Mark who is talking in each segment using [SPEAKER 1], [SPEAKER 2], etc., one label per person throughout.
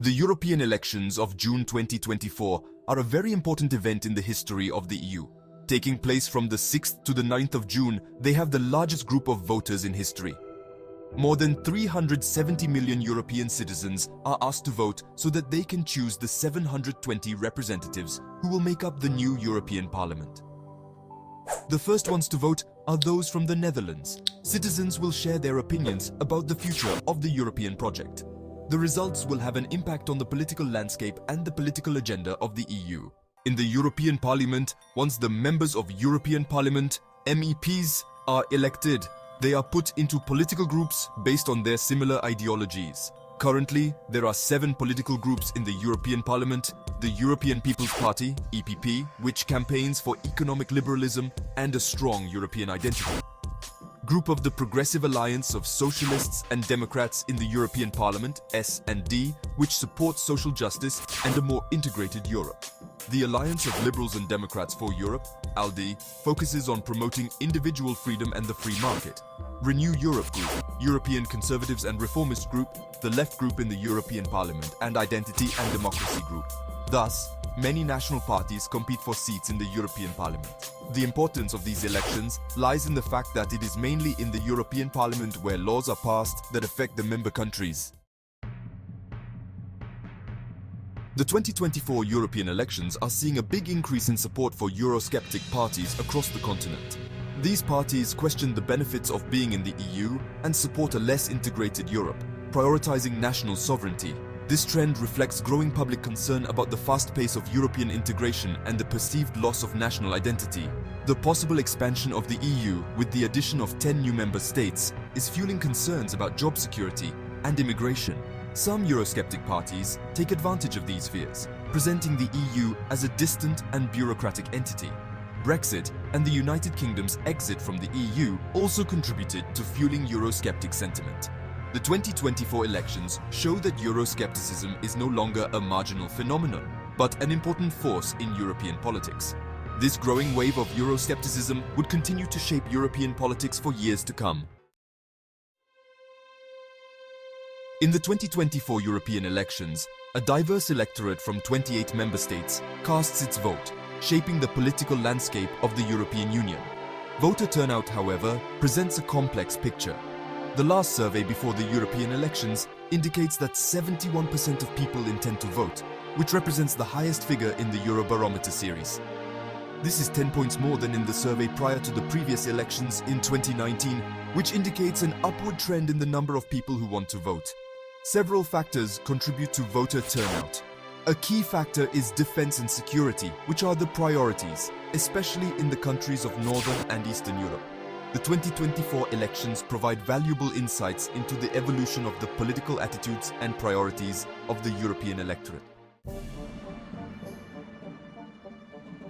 [SPEAKER 1] The European elections of June 2024 are a very important event in the history of the EU. Taking place from the 6th to the 9th of June, they have the largest group of voters in history. More than 370 million European citizens are asked to vote so that they can choose the 720 representatives who will make up the new European Parliament. The first ones to vote are those from the Netherlands. Citizens will share their opinions about the future of the European project. The results will have an impact on the political landscape and the political agenda of the EU. In the European Parliament, once the members of European Parliament, MEPs, are elected, they are put into political groups based on their similar ideologies. Currently, there are 7 political groups in the European Parliament: the European People's Party, EPP, which campaigns for economic liberalism and a strong European identity. Group of the Progressive Alliance of Socialists and Democrats in the European Parliament, S&D, which supports social justice and a more integrated Europe. The Alliance of Liberals and Democrats for Europe, ALDE, focuses on promoting individual freedom and the free market. Renew Europe Group, European Conservatives and Reformist Group, the left group in the European Parliament, and Identity and Democracy Group. Thus, many national parties compete for seats in the European Parliament. The importance of these elections lies in the fact that it is mainly in the European Parliament where laws are passed that affect the member countries. The 2024 European elections are seeing a big increase in support for Eurosceptic parties across the continent. These parties question the benefits of being in the EU and support a less integrated Europe, prioritizing national sovereignty. This trend reflects growing public concern about the fast pace of European integration and the perceived loss of national identity. The possible expansion of the EU with the addition of 10 new member states is fueling concerns about job security and immigration. Some Eurosceptic parties take advantage of these fears, presenting the EU as a distant and bureaucratic entity. Brexit and the United Kingdom's exit from the EU also contributed to fueling Eurosceptic sentiment. The 2024 elections show that Euroscepticism is no longer a marginal phenomenon, but an important force in European politics. This growing wave of Euroscepticism would continue to shape European politics for years to come. In the 2024 European elections, a diverse electorate from 28 member states casts its vote, shaping the political landscape of the European Union. Voter turnout, however, presents a complex picture. The last survey before the European elections indicates that 71% of people intend to vote, which represents the highest figure in the Eurobarometer series. This is 10 points more than in the survey prior to the previous elections in 2019, which indicates an upward trend in the number of people who want to vote. Several factors contribute to voter turnout. A key factor is defense and security, which are the priorities, especially in the countries of Northern and Eastern Europe. The 2024 elections provide valuable insights into the evolution of the political attitudes and priorities of the European electorate.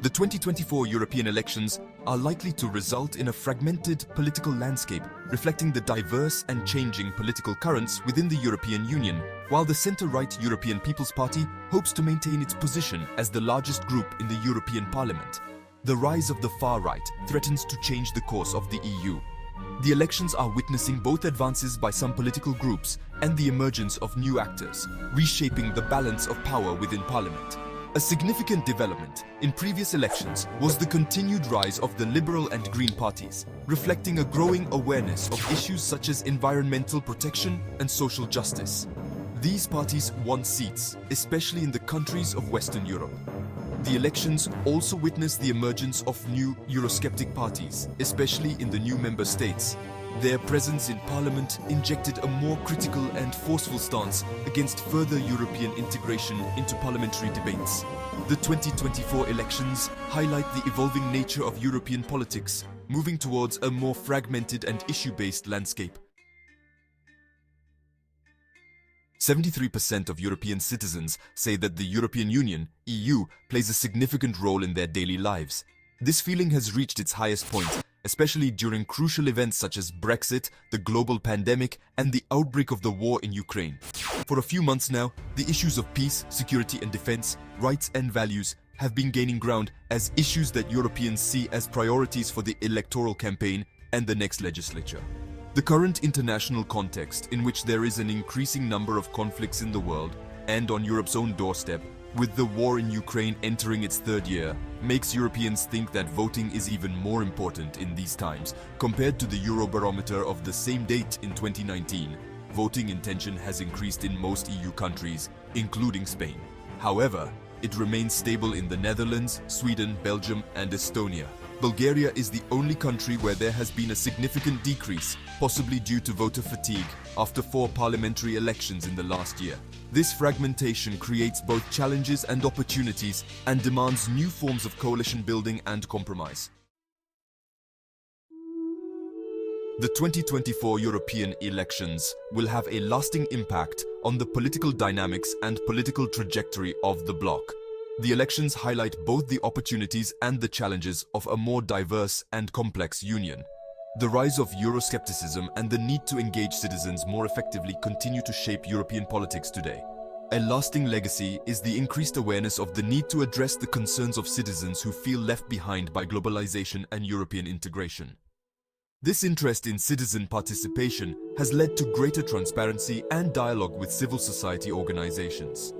[SPEAKER 1] The 2024 European elections are likely to result in a fragmented political landscape, reflecting the diverse and changing political currents within the European Union, while the centre-right European People's Party hopes to maintain its position as the largest group in the European Parliament. The rise of the far right threatens to change the course of the EU. The elections are witnessing both advances by some political groups and the emergence of new actors, reshaping the balance of power within Parliament. A significant development in previous elections was the continued rise of the Liberal and Green parties, reflecting a growing awareness of issues such as environmental protection and social justice. These parties won seats, especially in the countries of Western Europe. The elections also witnessed the emergence of new Eurosceptic parties, especially in the new member states. Their presence in Parliament injected a more critical and forceful stance against further European integration into parliamentary debates. The 2024 elections highlight the evolving nature of European politics, moving towards a more fragmented and issue-based landscape. 73% of European citizens say that the European Union, EU, plays a significant role in their daily lives. This feeling has reached its highest point, especially during crucial events such as Brexit, the global pandemic, and the outbreak of the war in Ukraine. For a few months now, the issues of peace, security and defense, rights and values have been gaining ground as issues that Europeans see as priorities for the electoral campaign and the next legislature. The current international context, in which there is an increasing number of conflicts in the world, and on Europe's own doorstep, with the war in Ukraine entering its third year, makes Europeans think that voting is even more important in these times. Compared to the Eurobarometer of the same date in 2019, voting intention has increased in most EU countries, including Spain. However, it remains stable in the Netherlands, Sweden, Belgium, and Estonia. Bulgaria is the only country where there has been a significant decrease, possibly due to voter fatigue, after 4 parliamentary elections in the last year. This fragmentation creates both challenges and opportunities and demands new forms of coalition building and compromise. The 2024 European elections will have a lasting impact on the political dynamics and political trajectory of the bloc. The elections highlight both the opportunities and the challenges of a more diverse and complex union. The rise of Euroscepticism and the need to engage citizens more effectively continue to shape European politics today. A lasting legacy is the increased awareness of the need to address the concerns of citizens who feel left behind by globalization and European integration. This interest in citizen participation has led to greater transparency and dialogue with civil society organizations.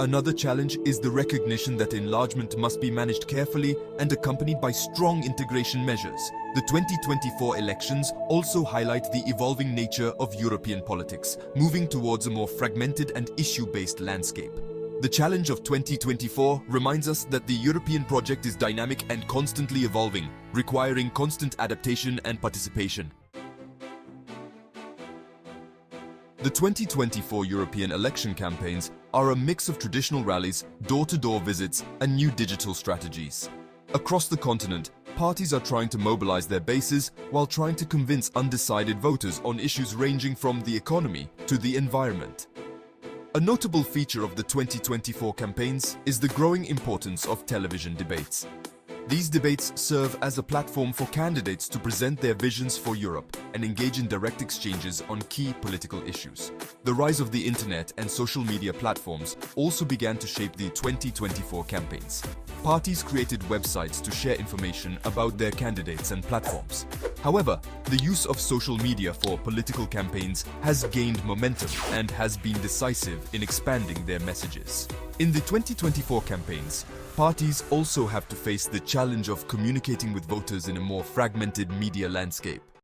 [SPEAKER 1] Another challenge is the recognition that enlargement must be managed carefully and accompanied by strong integration measures. The 2024 elections also highlight the evolving nature of European politics, moving towards a more fragmented and issue-based landscape. The challenge of 2024 reminds us that the European project is dynamic and constantly evolving, requiring constant adaptation and participation. The 2024 European election campaigns are a mix of traditional rallies, door-to-door visits, and new digital strategies. Across the continent, parties are trying to mobilize their bases while trying to convince undecided voters on issues ranging from the economy to the environment. A notable feature of the 2024 campaigns is the growing importance of television debates. These debates serve as a platform for candidates to present their visions for Europe and engage in direct exchanges on key political issues. The rise of the internet and social media platforms also began to shape the 2024 campaigns. Parties created websites to share information about their candidates and platforms. However, the use of social media for political campaigns has gained momentum and has been decisive in expanding their messages. In the 2024 campaigns, parties also have to face the challenge of communicating with voters in a more fragmented media landscape.